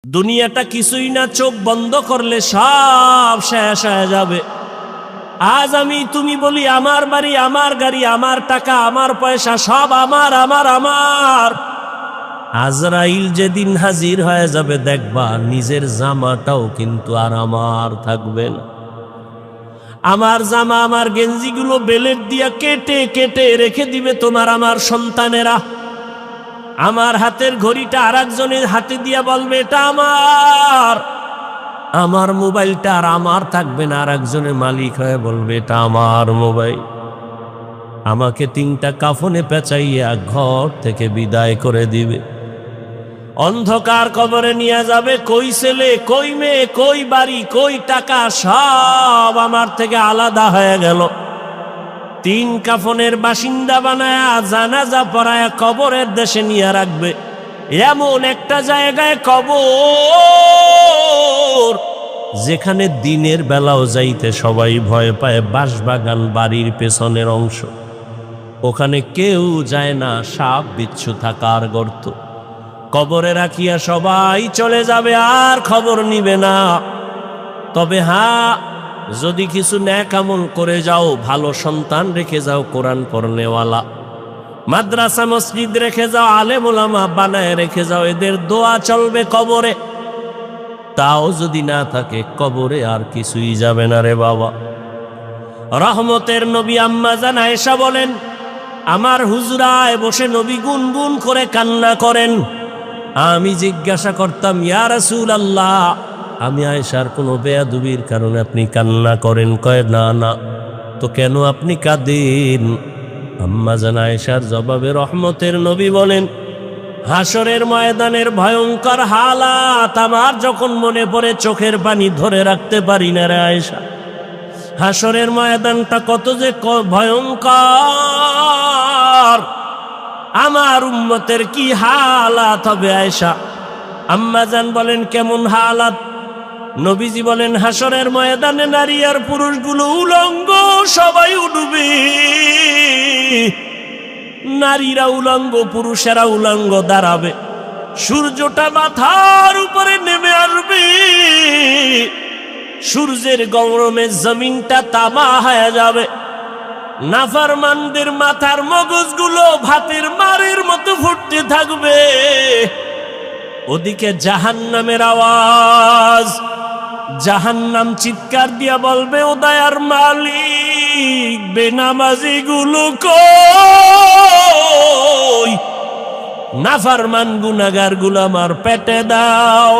দুনিয়াটা কিছুই না, চোখ বন্ধ করলে সব শেষ হয়ে যাবে। আজ আমি তুমি বলি আমার বাড়ি, আমার গাড়ি, আমার টাকা, আমার পয়সা সব আমার আমার আমার। আজরাইল যেদিন হাজির হয়ে যাবে দেখবা নিজের জামাটাও কিন্তু আর আমার থাকবে না। আমার জামা, আমার গেঞ্জিগুলো বেলেট দিয়া কেটে কেটে রেখে দিবে তোমার আমার সন্তানেরা। আমার হাতের ঘড়িটা আর একজনের হাতে দিয়া বলবে এটা আমার। আমার মোবাইলটা আর আমার থাকবে না, আর একজনের মালিক হয়ে বলবে এটা আমার মোবাইল। আমাকে 3টা কাফনে পেঁচাইয়া ঘর থেকে বিদায় করে দিবে। অন্ধকার কবরে নিয়ে যাবে। কই ছেলে, কই মেয়ে, কই বাড়ি, কই টাকা, সব আমার থেকে আলাদা হয়ে গেল। 3 কাফনের বাসিন্দা বানায়া জানাজা পড়ায়া কবরের দেশে নিয়ে রাখবে। এমন একটা জায়গায় কবর যেখানে দিনের বেলাও যাইতে সবাই ভয় পায়। বাঁশবাগান বাড়ির পেছনের অংশ, ওখানে কেউ যায় না, সাপ বিচ্ছু থাকার গর্ত। কবরে রাখিয়া সবাই চলে যাবে, আর খবর নিবে না। তবে হ্যাঁ, যদি কিছু নেক আমল করে যাও, ভালো সন্তান রেখে যাও, কোরআন পড়নেওয়ালা, মাদ্রাসা মসজিদ রেখে যাও, আলেম ওলামা বানায় রেখে যাও, এদের দোয়া চলবে কবরে। তাও যদি না থাকে, কবরে আর কিছুই যাবে না রে বাবা। রহমতের নবী আম্মা জান আয়েশা বলেন, আমার হুজরায় বসে নবী গুনগুন করে কান্না করেন। আমি জিজ্ঞাসা করতাম, ইয়া রাসূলুল্লাহ, আমি আয়েশার কোনো বেয়াদবির কারণে আপনি কান্না করেন? কয় না না। তো কেন আপনি কাঁদেন? আম্মা জান আয়েশার জবাবে রহমতের নবী বলেন, হাসরের ময়দানের ভয়ঙ্কর হালাত আমার যখন মনে পড়ে চোখের পানি ধরে রাখতে পারি না রে আয়েশা। হাসরের ময়দানটা কত যে ভয়ঙ্কর, আমার উম্মতের কি হালাত হবে আয়েশা। আম্মা জান বলেন, কেমন হালাত? নবীজি বলেন, হাসরের ময়দানে নারী আর পুরুষগুলো উলঙ্গ, সবাই উঠবে। নারীরা উলঙ্গ, পুরুষেরা উলঙ্গ দাঁড়াবে। সূর্যটা মাথার উপরে নেমে আসবে। সূর্যের গরমে জমিনটা তামা হয়ে যাবে। নাফরমানদের মাথার মগজগুলো ভাতের মারের মতো ফুটতে থাকবে। ওদিকে জাহান্নামের আওয়াজ। জাহান্নাম চিৎকার দিয়া বলবে, ও দয়ার মালিক, বেনামাজি গুলো কই? নাফরমান গুনাহগার গুলো আমার পেটে দাও।